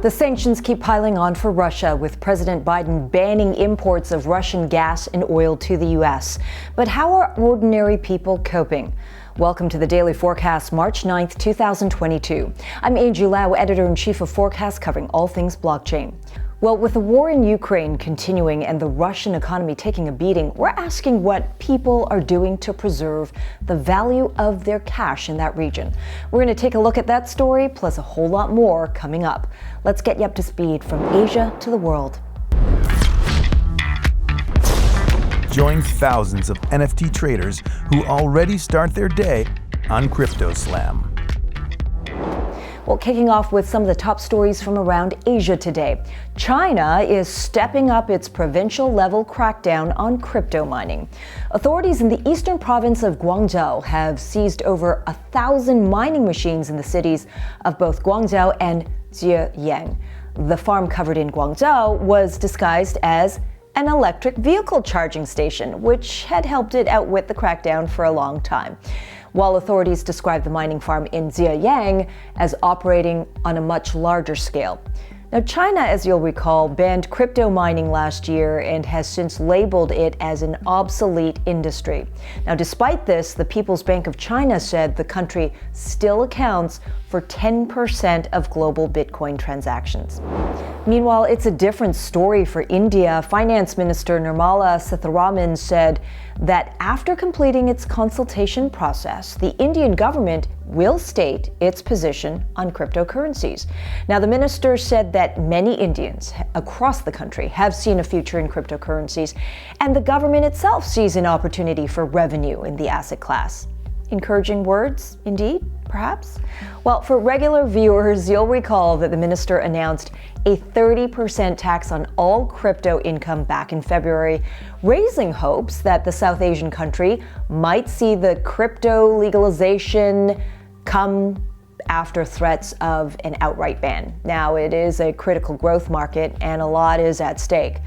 The sanctions keep piling on for Russia, with President Biden banning imports of Russian gas and oil to the U.S. But how are ordinary people coping? Welcome to the Daily Forkast, March 9th, 2022. I'm Angie Lau, Editor-in-Chief of Forkast, covering all things blockchain. Well, with the war in Ukraine continuing and the Russian economy taking a beating, we're asking what people are doing to preserve the value of their cash in that region. We're going to take a look at that story, plus a whole lot more coming up. Let's get you up to speed from Asia to the world. Join thousands of NFT traders who already start their day on CryptoSlam. Well, kicking off with some of the top stories from around Asia today. China is stepping up its provincial-level crackdown on crypto mining. Authorities in the eastern province of Guangzhou have seized over 1,000 mining machines in the cities of both Guangzhou and Zhejiang. The farm covered in Guangzhou was disguised as an electric vehicle charging station, which had helped it outwit the crackdown for a long time. While authorities describe the mining farm in Zhejiang as operating on a much larger scale. Now, China, as you'll recall, banned crypto mining last year and has since labeled it as an obsolete industry. Now, despite this, the People's Bank of China said the country still accounts for 10% of global Bitcoin transactions. Meanwhile, it's a different story for India. Finance Minister Nirmala Sitharaman said that after completing its consultation process, the Indian government will state its position on cryptocurrencies. Now, the minister said that many Indians across the country have seen a future in cryptocurrencies, and the government itself sees an opportunity for revenue in the asset class. Encouraging words, indeed, perhaps? Well, for regular viewers, you'll recall that the minister announced a 30% tax on all crypto income back in February, raising hopes that the South Asian country might see the crypto legalization come after threats of an outright ban. Now, it is a critical growth market and a lot is at stake.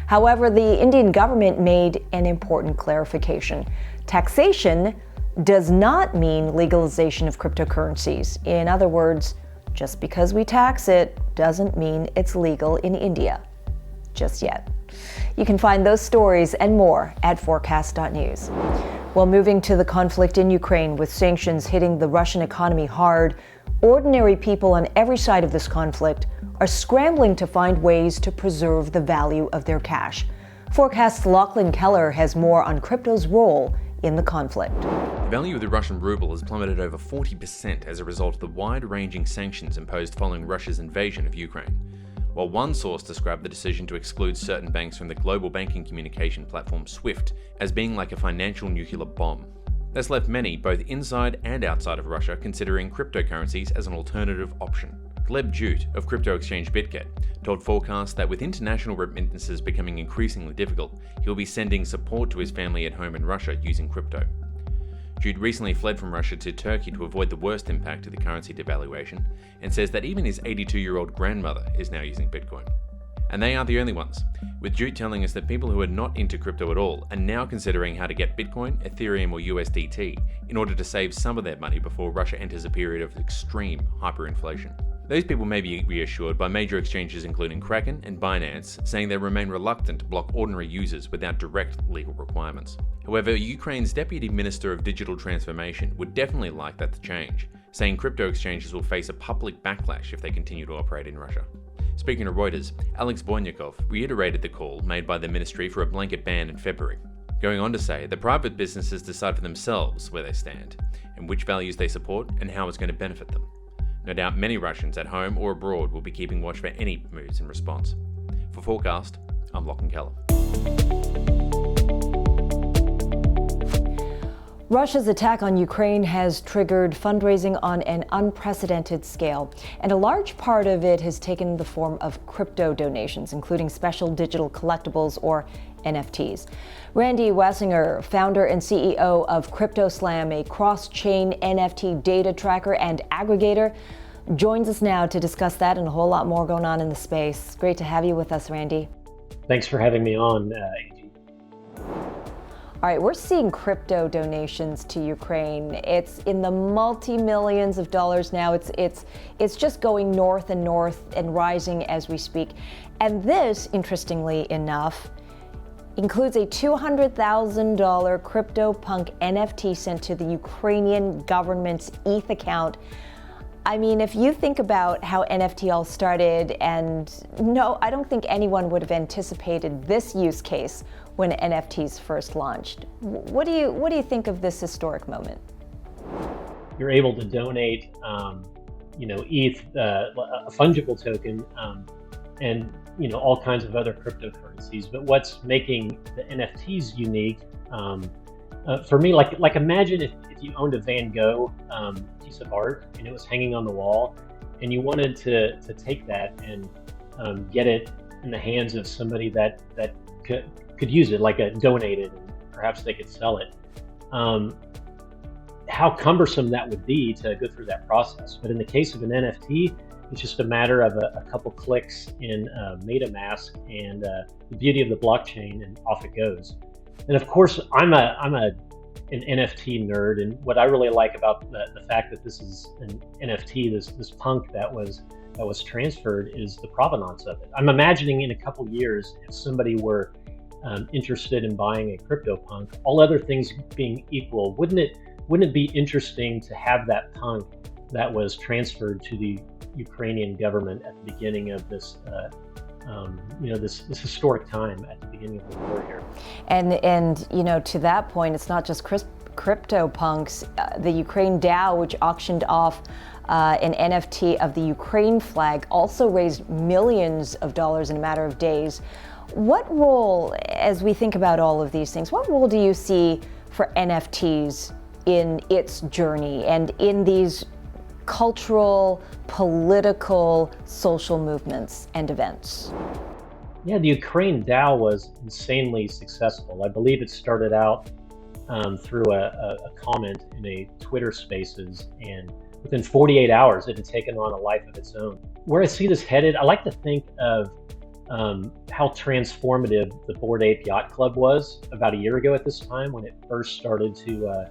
However, the Indian government made an important clarification. Taxation does not mean legalization of cryptocurrencies. In other words, just because we tax it doesn't mean it's legal in India. Just yet. You can find those stories and more at Forkast.News. Well, moving to the conflict in Ukraine, with sanctions hitting the Russian economy hard, ordinary people on every side of this conflict are scrambling to find ways to preserve the value of their cash. Forkast's Lachlan Keller has more on crypto's role in the conflict. The value of the Russian ruble has plummeted over 40% as a result of the wide-ranging sanctions imposed following Russia's invasion of Ukraine. While one source described the decision to exclude certain banks from the global banking communication platform SWIFT as being like a financial nuclear bomb. That's left many, both inside and outside of Russia, considering cryptocurrencies as an alternative option. Gleb Jute of crypto exchange BitGet told Forkast that with international remittances becoming increasingly difficult, he'll be sending support to his family at home in Russia using crypto. Jute recently fled from Russia to Turkey to avoid the worst impact of the currency devaluation, and says that even his 82-year-old grandmother is now using Bitcoin. And they aren't the only ones, with Jute telling us that people who are not into crypto at all are now considering how to get Bitcoin, Ethereum or USDT in order to save some of their money before Russia enters a period of extreme hyperinflation. Those people may be reassured by major exchanges including Kraken and Binance, saying they remain reluctant to block ordinary users without direct legal requirements. However, Ukraine's Deputy Minister of Digital Transformation would definitely like that to change, saying crypto exchanges will face a public backlash if they continue to operate in Russia. Speaking to Reuters, Alex Bornyakov reiterated the call made by the ministry for a blanket ban in February, going on to say that private businesses decide for themselves where they stand, and which values they support and how it's going to benefit them. No doubt many Russians at home or abroad will be keeping watch for any moves in response. For Forkast, I'm Lachlan Keller. Russia's attack on Ukraine has triggered fundraising on an unprecedented scale, and a large part of it has taken the form of crypto donations, including special digital collectibles or NFTs. Randy Wassinger, founder and CEO of CryptoSlam, a cross-chain NFT data tracker and aggregator, joins us now to discuss that and a whole lot more going on in the space. Great to have you with us, Randy. Thanks for having me on, Angie. All right, we're seeing crypto donations to Ukraine. It's in the multi-millions of dollars now. It's just going north and north and rising as we speak. And this, interestingly enough, includes a $200,000 CryptoPunk NFT sent to the Ukrainian government's ETH account. I mean, if you think about how NFT all started, and no, I don't think anyone would have anticipated this use case when NFTs first launched. What do you think of this historic moment? You're able to donate, ETH, a fungible token, and all kinds of other cryptocurrencies. But what's making the NFTs unique, for me, like imagine if you owned a Van Gogh piece of art and it was hanging on the wall, and you wanted to take that and get it in the hands of somebody that could use it, like donate it, and perhaps they could sell it. How cumbersome that would be to go through that process. But in the case of an NFT, it's just a matter of a couple clicks in MetaMask and the beauty of the blockchain, and off it goes. And of course, I'm an NFT nerd, and what I really like about the fact that this is an NFT, this punk that was transferred, is the provenance of it. I'm imagining in a couple years, if somebody were interested in buying a CryptoPunk, all other things being equal, wouldn't it be interesting to have that punk that was transferred to the Ukrainian government at the beginning of this this historic time at the beginning of the war here? And to that point, it's not just CryptoPunks. The Ukraine DAO, which auctioned off an NFT of the Ukraine flag, also raised millions of dollars in a matter of days. What role, as we think about all of these things, what role do you see for NFTs in its journey and in these cultural, political, social movements and events? Yeah, the Ukraine DAO was insanely successful. I believe it started out through a comment in a Twitter Spaces, and within 48 hours, it had taken on a life of its own. Where I see this headed, I like to think of how transformative the Bored Ape Yacht Club was about a year ago at this time, when it first started to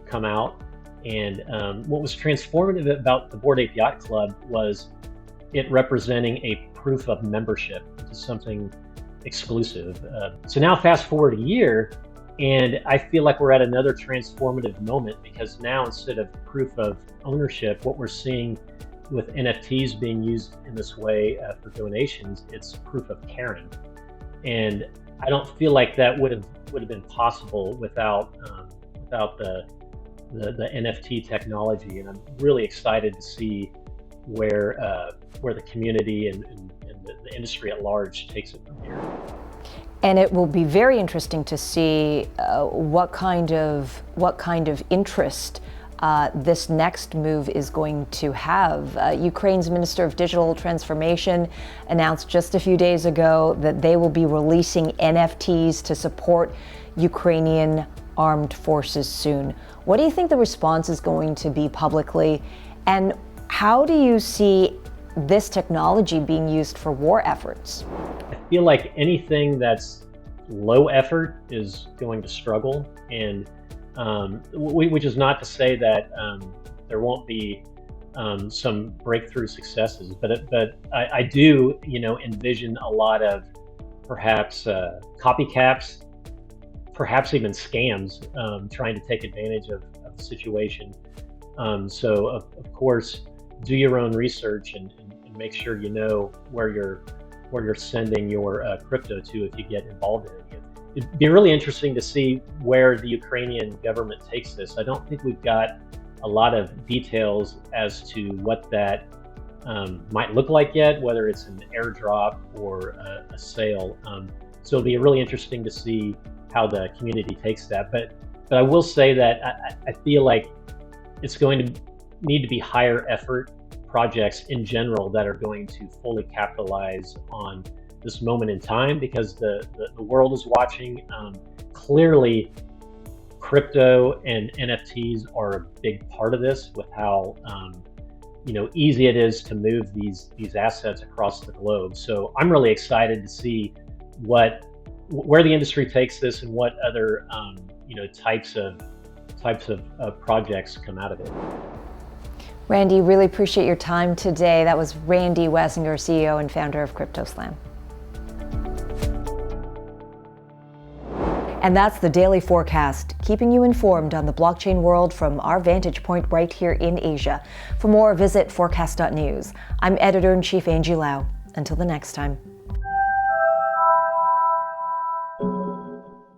come out. And what was transformative about the Bored Ape Yacht Club was it representing a proof of membership into something exclusive. So now fast forward a year, and I feel like we're at another transformative moment, because now instead of proof of ownership, what we're seeing with NFTs being used in this way for donations, it's proof of caring. And I don't feel like that would have been possible without the NFT technology. And I'm really excited to see where the community and the industry at large takes it from here. And it will be very interesting to see what kind of interest this next move is going to have. Ukraine's Minister of Digital Transformation announced just a few days ago that they will be releasing NFTs to support Ukrainian armed forces soon. What do you think the response is going to be publicly, and how do you see this technology being used for war efforts? I feel like anything that's low effort is going to struggle, and which is not to say that there won't be some breakthrough successes, but I do envision a lot of perhaps copycats, perhaps even scams, trying to take advantage of the situation. So of course, do your own research and make sure you know where you're sending your crypto to if you get involved in it. It'd be really interesting to see where the Ukrainian government takes this. I don't think we've got a lot of details as to what that might look like yet, whether it's an airdrop or a sale. So it'll be really interesting to see how the community takes that. But I will say that I feel like it's going to need to be higher effort projects in general that are going to fully capitalize on this moment in time, because the world is watching. Clearly, crypto and NFTs are a big part of this, with how easy it is to move these assets across the globe. So I'm really excited to see what where the industry takes this and what other types of projects come out of it. Randy, really appreciate your time today. That was Randy Wessinger, CEO and founder of CryptoSlam. And that's the Daily Forecast, keeping you informed on the blockchain world from our vantage point right here in Asia. For more, visit Forkast.News. I'm Editor-in-Chief Angie Lau. Until the next time.